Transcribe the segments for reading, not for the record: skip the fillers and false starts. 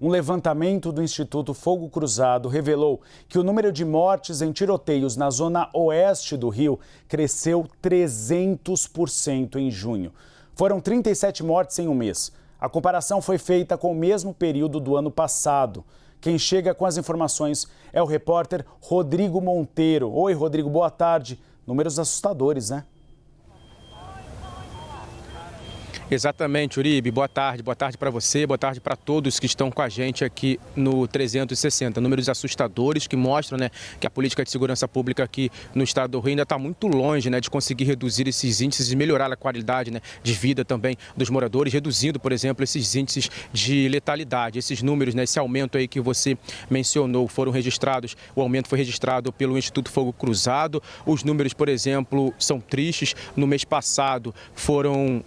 Um levantamento do Instituto Fogo Cruzado revelou que o número de mortes em tiroteios na zona oeste do Rio cresceu 300% em junho. Foram 37 mortes em um mês. A comparação foi feita com o mesmo período do ano passado. Quem chega com as informações é o repórter Rodrigo Monteiro. Oi, Rodrigo, boa tarde. Números assustadores, né? Exatamente, Uribe. Boa tarde para você, boa tarde para todos que estão com a gente aqui no 360. Números assustadores que mostram, que a política de segurança pública aqui no estado do Rio ainda está muito longe, de conseguir reduzir esses índices e melhorar a qualidade, de vida também dos moradores, reduzindo, por exemplo, esses índices de letalidade. Esses números, esse aumento aí que você mencionou, foram registrados, o aumento foi registrado pelo Instituto Fogo Cruzado. Os números, por exemplo, são tristes. No mês passado foram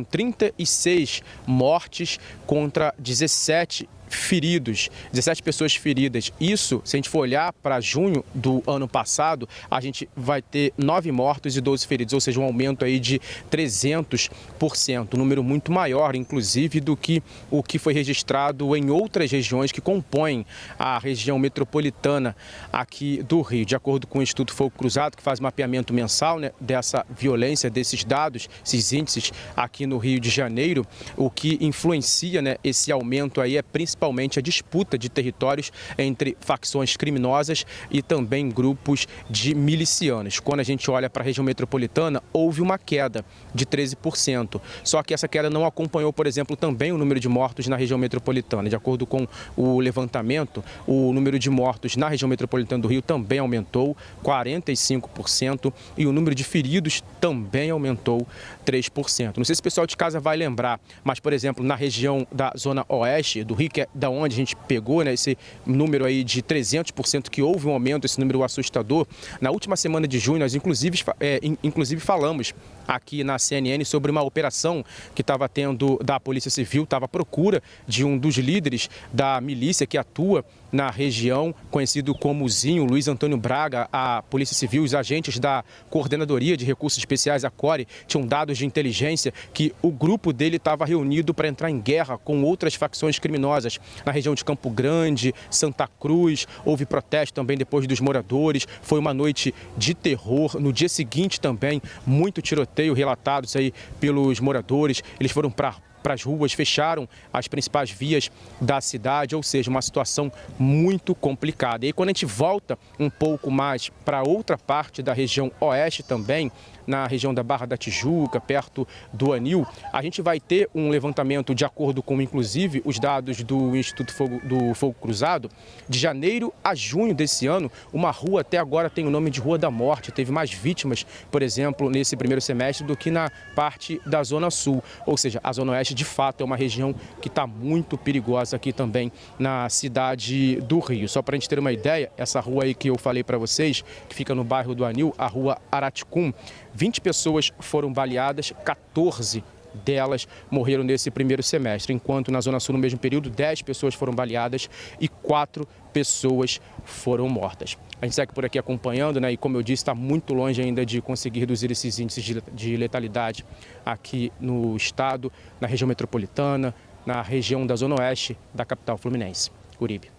36 mortes contra 17 feridos, 17 pessoas feridas. Isso, se a gente for olhar para junho do ano passado, a gente vai ter 9 mortos e 12 feridos, ou seja, um aumento aí de 300%, um número muito maior, inclusive, do que o que foi registrado em outras regiões que compõem a região metropolitana aqui do Rio. De acordo com o Instituto Fogo Cruzado, que faz mapeamento mensal dessa violência, desses dados, esses índices aqui no Rio de Janeiro, o que influencia esse aumento aí é principalmente a disputa de territórios entre facções criminosas e também grupos de milicianos. Quando a gente olha para a região metropolitana, houve uma queda de 13%. Só que essa queda não acompanhou, por exemplo, também o número de mortos na região metropolitana. De acordo com o levantamento, o número de mortos na região metropolitana do Rio também aumentou 45% e o número de feridos também aumentou 3%. Não sei se o pessoal de casa vai lembrar, mas, por exemplo, na região da zona oeste do Rio, que é da onde a gente pegou esse número aí de 300%, que houve um aumento, esse número assustador. Na última semana de junho, nós inclusive falamos aqui na CNN sobre uma operação que estava tendo da Polícia Civil, estava à procura de um dos líderes da milícia que atua na região, conhecido como Zinho, Luiz Antônio Braga. A Polícia Civil, os agentes da Coordenadoria de Recursos Especiais, a CORE, tinham dados de inteligência que o grupo dele estava reunido para entrar em guerra com outras facções criminosas na região de Campo Grande, Santa Cruz. Houve protesto também depois dos moradores. Foi uma noite de terror. No dia seguinte também, muito tiroteio relatados aí pelos moradores. Eles foram para as ruas, fecharam as principais vias da cidade, ou seja, uma situação muito complicada. E aí, quando a gente volta um pouco mais para outra parte da região oeste também, na região da Barra da Tijuca, perto do Anil, a gente vai ter um levantamento, de acordo com, inclusive, os dados do Instituto Fogo Cruzado, de janeiro a junho desse ano, uma rua até agora tem o nome de Rua da Morte. Teve mais vítimas, por exemplo, nesse primeiro semestre do que na parte da Zona Sul. Ou seja, a Zona Oeste, de fato, é uma região que está muito perigosa aqui também na cidade do Rio. Só para a gente ter uma ideia, essa rua aí que eu falei para vocês, que fica no bairro do Anil, a Rua Araticum, 20 pessoas foram baleadas, 14 delas morreram nesse primeiro semestre, enquanto na Zona Sul, no mesmo período, 10 pessoas foram baleadas e 4 pessoas foram mortas. A gente segue por aqui acompanhando, e como eu disse, está muito longe ainda de conseguir reduzir esses índices de letalidade aqui no estado, na região metropolitana, na região da Zona Oeste da capital fluminense. Uribe.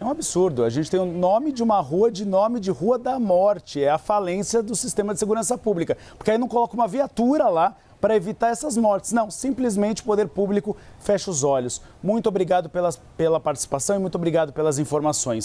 É um absurdo. A gente tem o nome de uma rua de nome de Rua da Morte. É a falência do sistema de segurança pública. Porque aí não coloca uma viatura lá para evitar essas mortes. Não, simplesmente o poder público fecha os olhos. Muito obrigado pela participação e muito obrigado pelas informações.